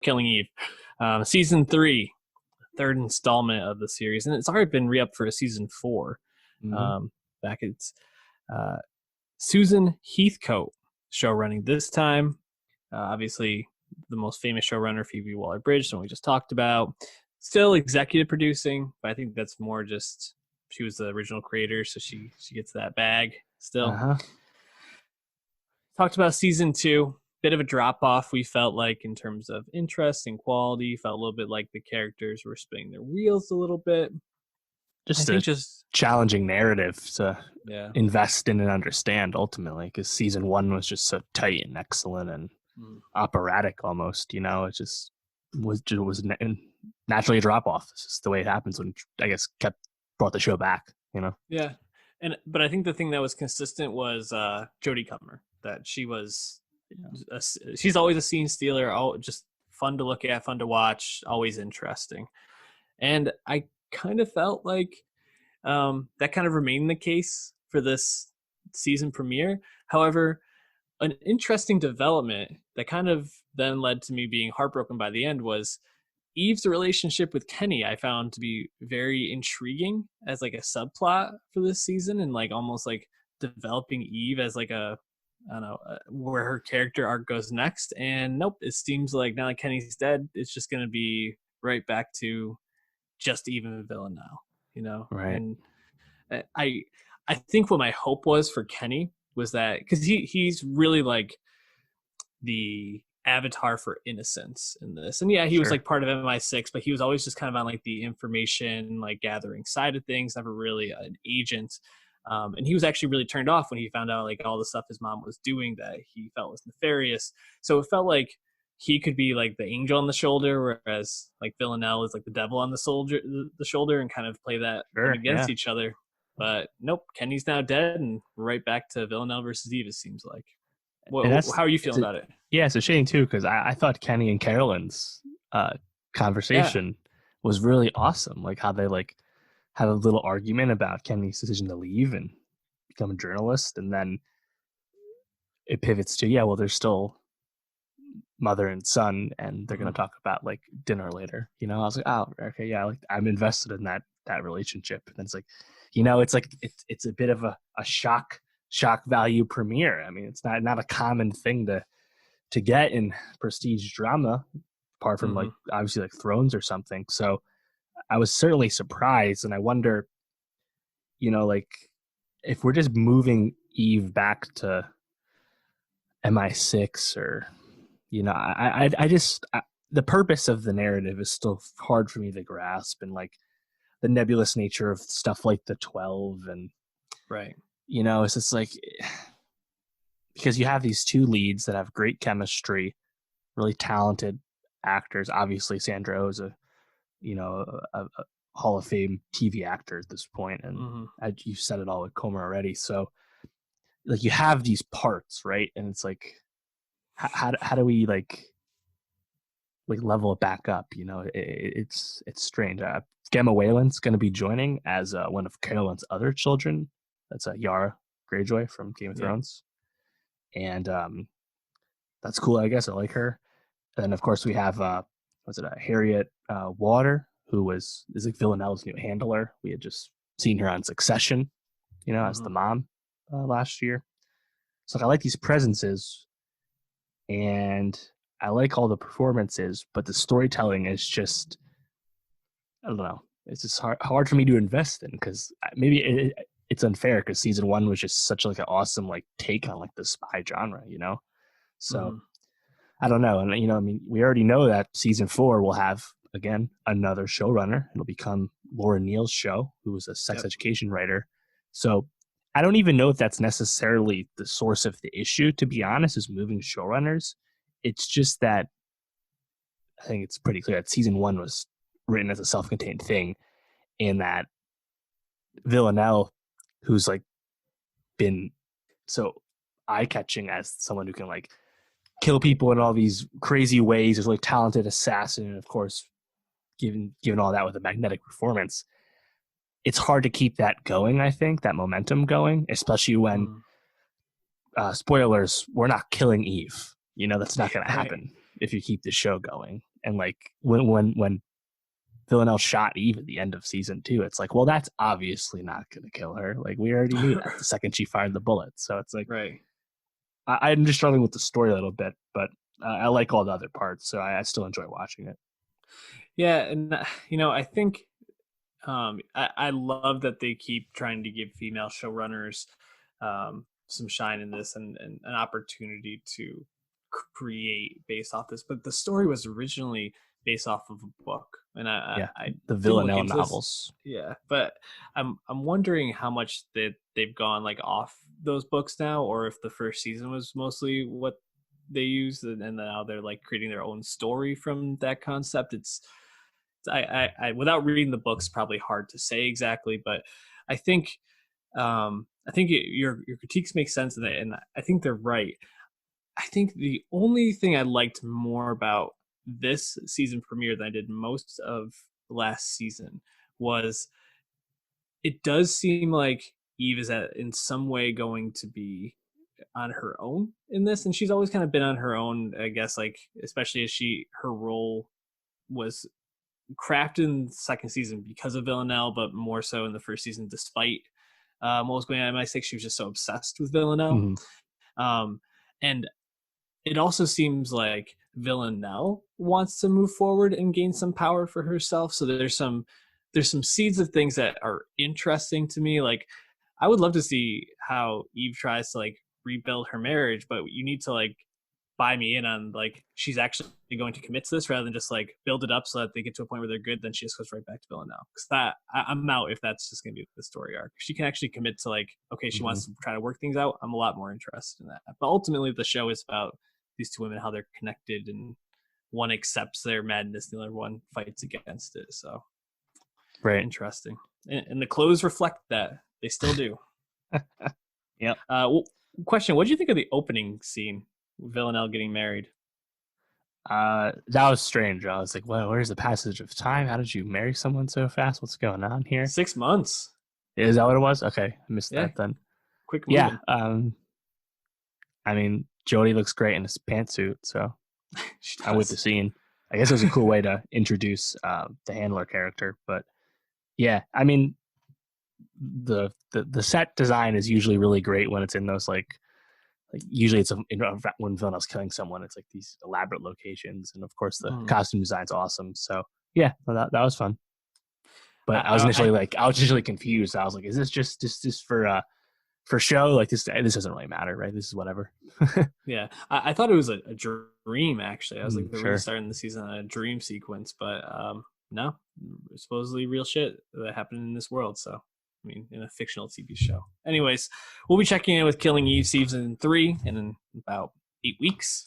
Killing Eve, season 3, third installment of the series, and it's already been re-upped for a season 4. Back it's Susan Heathcote show running this time. Obviously, the most famous showrunner, Phoebe Waller-Bridge, the one we just talked about. Still executive producing, but I think that's more just she was the original creator, so she gets that bag still. Talked about season 2. Bit of a drop off, we felt like, in terms of interest and quality. Felt a little bit like the characters were spinning their wheels a little bit. Just challenging narrative to invest in and understand ultimately, because season 1 was just so tight and excellent and operatic almost. It just was naturally a drop off. It's just the way it happens when, I guess, brought the show back. Yeah, but I think the thing that was consistent was Jodie Cutmer. That she was. She's always a scene stealer, just fun to look at, fun to watch, always interesting. And I kind of felt like that kind of remained the case for this season premiere. However, an interesting development that kind of then led to me being heartbroken by the end was Eve's relationship with Kenny. I found to be very intriguing as like a subplot for this season, and like almost like developing Eve as like a, I don't know, where her character arc goes next. And nope, it seems like now that Kenny's dead, it's just going to be right back to just even a villain now, Right. And I think what my hope was for Kenny was that, because he's really like the avatar for innocence in this. And yeah, he was like part of MI6, but he was always just kind of on like the information like gathering side of things, never really an agent. And he was actually really turned off when he found out like all the stuff his mom was doing that he felt was nefarious. So it felt like he could be like the angel on the shoulder, whereas like Villanelle is like the devil on the shoulder, and kind of play that against each other. But nope, Kenny's now dead, and we're right back to Villanelle versus Eve, it seems like. How are you feeling about it? Yeah, it's a shame too, because I thought Kenny and Carolyn's conversation was really awesome. Like how they like have a little argument about Kenny's decision to leave and become a journalist, and then it pivots to well, there's still mother and son, and they're going to talk about like dinner later. I was like, oh, okay, yeah, like I'm invested in that relationship. And it's like, it's like it's a bit of a shock value premiere. I mean, it's not a common thing to get in prestige drama, apart from like obviously like Thrones or something. So I was certainly surprised, and I wonder, like if we're just moving Eve back to MI6 or, I just the purpose of the narrative is still hard for me to grasp, and like the nebulous nature of stuff like the 12 and right. It's just like, because you have these two leads that have great chemistry, really talented actors. Obviously, Sandra Oh is a Hall of Fame TV actor at this point, and you said it all with Comer already. So, like, you have these parts, right? And it's like, how do we like level it back up? It's strange. Gemma Whalen's going to be joining as one of Carolyn's other children. That's Yara Greyjoy from Game of Thrones. And that's cool, I guess. I like her. And then, of course, we have, Harriet Water, who is like Villanelle's new handler. We had just seen her on Succession, as the mom last year. So I like these presences, and I like all the performances, but the storytelling is just, I don't know. It's just hard for me to invest in, because maybe it's unfair because season 1 was just such like an awesome like take on like the spy genre, So I don't know. And I mean, we already know that season 4 will have again another showrunner. It'll become Laura Neal's show, who was a sex education writer. So I don't even know if that's necessarily the source of the issue, to be honest, is moving showrunners. It's just that I think it's pretty clear that season 1 was written as a self-contained thing, in that Villanelle, who's like been so eye-catching as someone who can like kill people in all these crazy ways, is a really talented assassin, and of course, given all that with a magnetic performance, it's hard to keep that going. I think that momentum going, especially when spoilers, we're not killing Eve. That's not going to happen if you keep the show going. And like when Villanelle shot Eve at the end of season 2, it's like, well, that's obviously not going to kill her. Like we already knew that the second she fired the bullet. So it's like, right. I'm just struggling with the story a little bit, but I like all the other parts, so I still enjoy watching it. Yeah, and I think I love that they keep trying to give female showrunners some shine in this and an opportunity to create based off this. But the story was originally based off of a book, and I the didn't look Villanelle into this. novels. Yeah, but I'm wondering how much they've gone like off those books now, or if the first season was mostly what they used, and now they're like creating their own story from that concept. I without reading the books, probably hard to say exactly, but I think your critiques make sense in it, and I think they're right. I think the only thing I liked more about this season premiere than I did most of last season was it does seem like Eve is in some way going to be on her own in this, and she's always kind of been on her own, I guess, like especially as her role was crafted in the second season because of Villanelle, but more so in the first season despite what was going on. I think she was just so obsessed with Villanelle. And it also seems like Villanelle wants to move forward and gain some power for herself. So there's some seeds of things that are interesting to me. Like I would love to see how Eve tries to like rebuild her marriage, but you need to like buy me in on like she's actually going to commit to this rather than just like build it up so that they get to a point where they're good, then she just goes right back to Villanelle. Because I'm out if that's just going to be the story arc. If she can actually commit to like, okay, she wants to try to work things out, I'm a lot more interested in that. But ultimately the show is about these two women, how they're connected, and one accepts their madness, the other one fights against it. So right, interesting. And the clothes reflect that. They still do. Yep. Question: what do you think of the opening scene, Villanelle getting married? That was strange. I was like, well, where's the passage of time? How did you marry someone so fast? What's going on here? 6 months. Is that what it was? Okay, I missed that then. Quick moving. Yeah. I mean, Jodie looks great in this pantsuit, so I'm with the scene. I guess it was a cool way to introduce the handler character, but yeah, I mean, the set design is usually really great when it's in those like usually it's when Villanelle's killing someone, it's like these elaborate locations, and of course the costume design's awesome. So yeah, that was fun. But I was initially confused. I was like, is this just for show? Like this doesn't really matter, right? This is whatever. Yeah, I thought it was a dream actually. I was like, they're sure. starting the season on a dream sequence, but no, supposedly real shit that happened in this world. So I mean, in a fictional TV show. Anyways, we'll be checking in with Killing Eve season 3 in about 8 weeks.